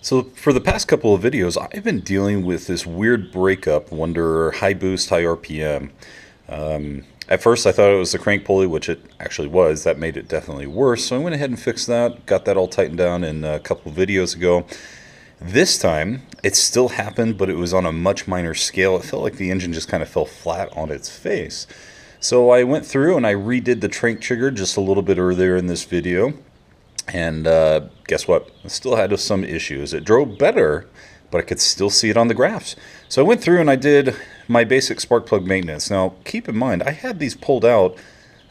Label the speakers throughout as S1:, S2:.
S1: So for the past couple of videos, I've been dealing with this weird breakup under high boost, high RPM. At first I thought it was the crank pulley, which it actually was. That made it definitely worse. So I went ahead and fixed that, got that all tightened down in a couple of videos ago. This time, it still happened, but it was on a much minor scale. It felt like the engine just kind of fell flat on its face. So I went through and I redid the crank trigger just a little bit earlier in this video. And guess what? I still had some issues. It drove better, but I could still see it on the graphs. So I went through and I did my basic spark plug maintenance. Now, keep in mind, I had these pulled out,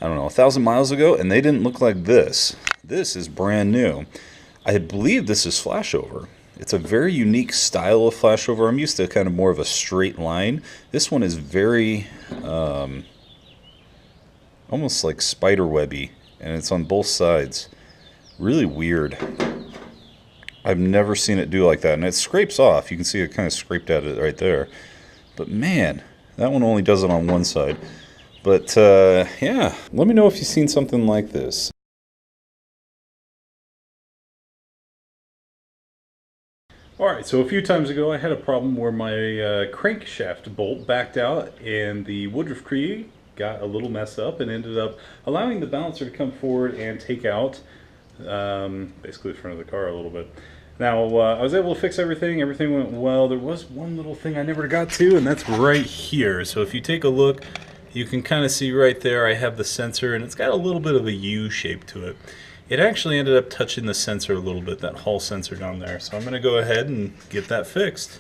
S1: I don't know, 1,000 miles ago, and they didn't look like this. This is brand new. I believe this is flashover. It's a very unique style of flashover. I'm used to kind of more of a straight line. This one is very, almost like spider webby, and it's on both sides. Really weird. I've never seen it do like that, and it scrapes off. You can see it kind of scraped at it right there. But man, that one only does it on one side. But yeah, let me know if you've seen something like this. Alright, so a few times ago I had a problem where my crankshaft bolt backed out and the woodruff key got a little messed up and ended up allowing the balancer to come forward and take out basically the front of the car a little bit. Now, I was able to fix everything. Everything went well. There was one little thing I never got to, and that's right here. So if you take a look, you can kind of see right there I have the sensor, and it's got a little bit of a U shape to it. It actually ended up touching the sensor a little bit, that Hall sensor down there. So I'm going to go ahead and get that fixed.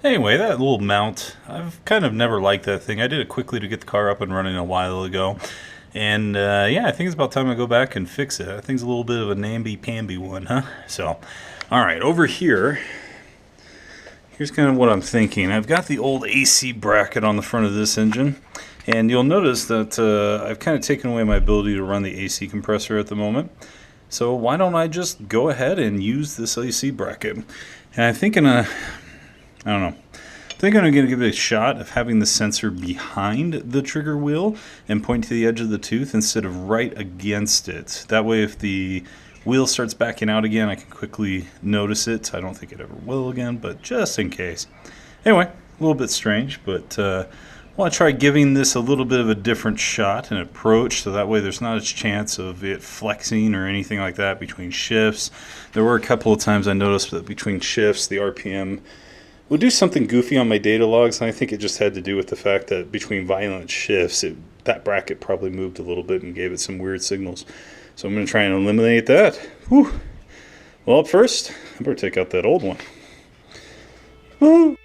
S1: Anyway, that little mount, I've kind of never liked that thing. I did it quickly to get the car up and running a while ago. And yeah, I think it's about time I go back and fix it. I think it's a little bit of a namby-pamby one, huh? So, alright, over here, here's kind of what I'm thinking. I've got the old AC bracket on the front of this engine. And you'll notice that I've kind of taken away my ability to run the AC compressor at the moment. So why don't I just go ahead and use this AC bracket? And I'm thinking, I don't know. I think I'm going to give it a shot of having the sensor behind the trigger wheel and point to the edge of the tooth instead of right against it. That way if the wheel starts backing out again, I can quickly notice it. I don't think it ever will again, but just in case. Anyway, a little bit strange, but I want to try giving this a little bit of a different shot and approach, so that way there's not a chance of it flexing or anything like that between shifts. There were a couple of times I noticed that between shifts, the RPM would do something goofy on my data logs, and I think it just had to do with the fact that between violent shifts, that bracket probably moved a little bit and gave it some weird signals. So I'm going to try and eliminate that. Whew. Well, up first, I better take out that old one. Woo!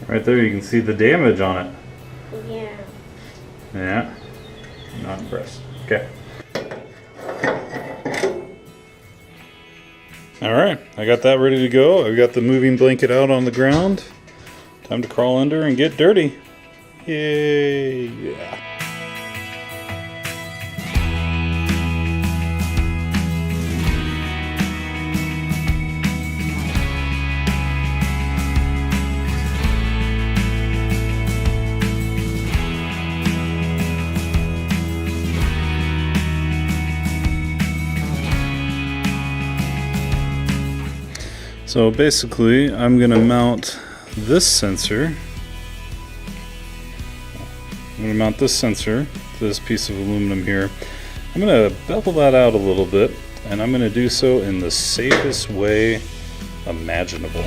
S1: Right there, you can see the damage on it.
S2: Yeah.
S1: Yeah. Not impressed. Okay. Alright, I got that ready to go. I've got the moving blanket out on the ground. Time to crawl under and get dirty. Yay! Yeah. So basically, I'm going to mount this sensor. I'm going to mount this sensor to this piece of aluminum here. I'm going to bevel that out a little bit, and I'm going to do so in the safest way imaginable.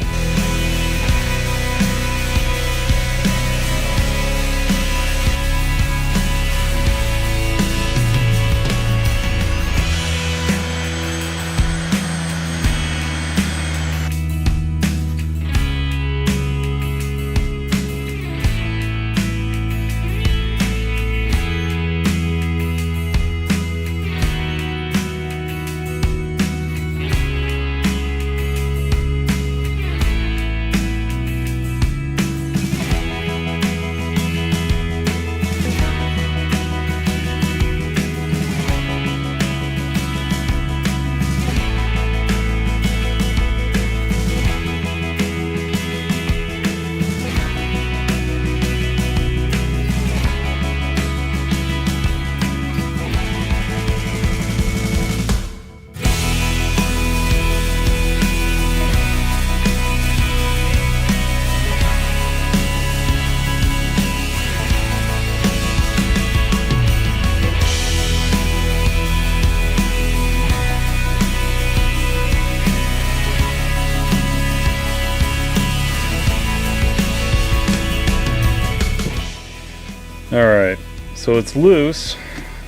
S1: Alright, so it's loose.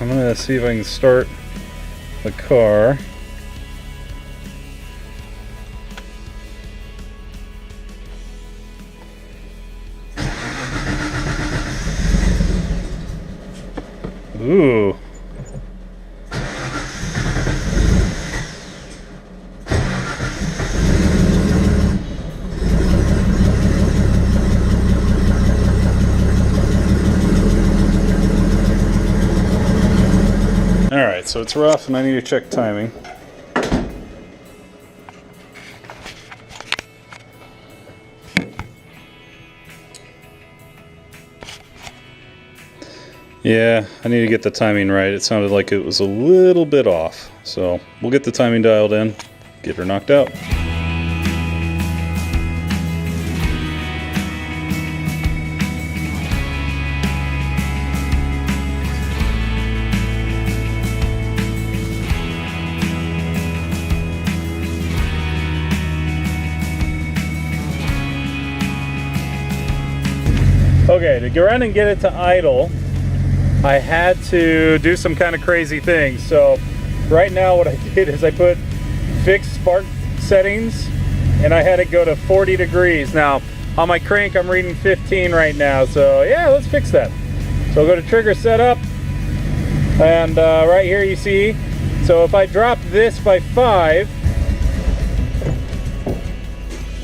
S1: I'm gonna see if I can start the car. Ooh. Alright, so it's rough and I need to check timing. Yeah, I need to get the timing right. It sounded like it was a little bit off. So we'll get the timing dialed in, get her knocked out. Okay, to go around and get it to idle, I had to do some kind of crazy things. So right now what I did is I put fixed spark settings and I had it go to 40 degrees. Now on my crank I'm reading 15 right now, so yeah, let's fix that. So I'll go to trigger setup, and right here you see, so if I drop this by 5,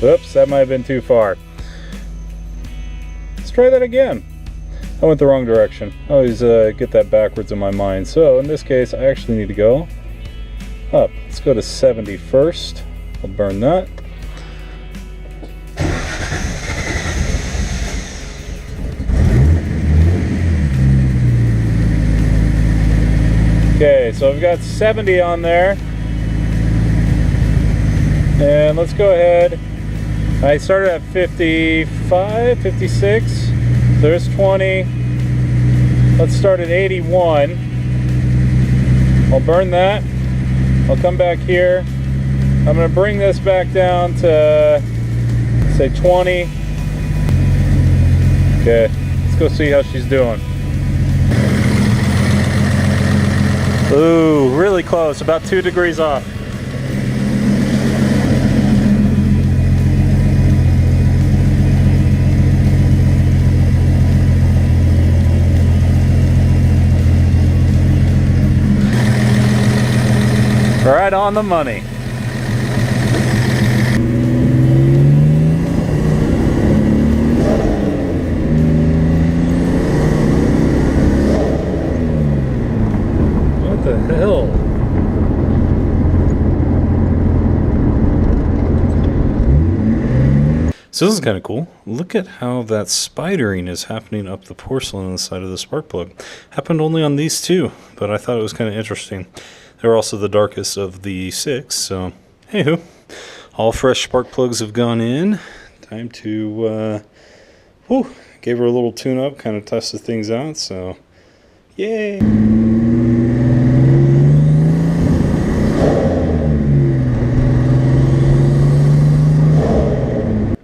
S1: oops, that might have been too far. Let's try that again. I went the wrong direction. I always get that backwards in my mind. So in this case, I actually need to go up. Let's go to 70 first. I'll burn that. Okay, so I've got 70 on there. And let's go ahead. I started at 55, 56. There's 20. Let's start at 81. I'll burn that. I'll come back here. I'm going to bring this back down to, say, 20. Okay, let's go see how she's doing. Ooh, really close, about 2 degrees off. Right on the money. What the hell? So this is kind of cool. Look at how that spidering is happening up the porcelain on the side of the spark plug. Happened only on these two, but I thought it was kind of interesting. They're also the darkest of the 6, so anywho, all fresh spark plugs have gone in. Time to, gave her a little tune-up, kind of tested things out, so yay!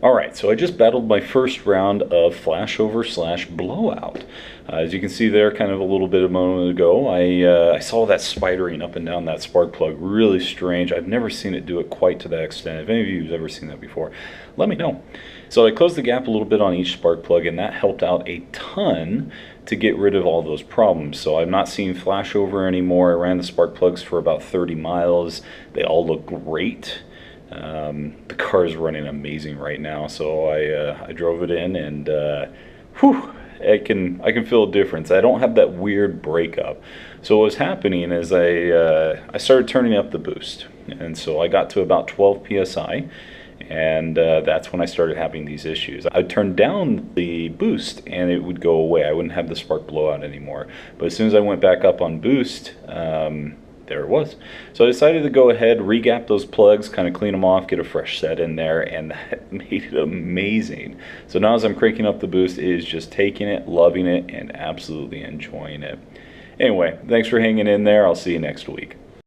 S1: Alright, so I just battled my first round of flashover / blowout. As you can see there, kind of a little bit a moment ago, I saw that spidering up and down that spark plug. Really strange. I've never seen it do it quite to that extent. If any of you have ever seen that before, let me know. So I closed the gap a little bit on each spark plug, and that helped out a ton to get rid of all those problems. So I'm not seeing flashover anymore. I ran the spark plugs for about 30 miles. They all look great. The car is running amazing right now, so I drove it in, and I can feel a difference. I don't have that weird breakup. So what was happening is I started turning up the boost, and so I got to about 12 psi, and that's when I started having these issues. I'd turn down the boost and it would go away. I wouldn't have the spark blowout anymore. But as soon as I went back up on boost, there it was. So I decided to go ahead, re-gap those plugs, kind of clean them off, get a fresh set in there, and that made it amazing. So now as I'm cranking up the boost, it is just taking it, loving it, and absolutely enjoying it. Anyway, thanks for hanging in there. I'll see you next week.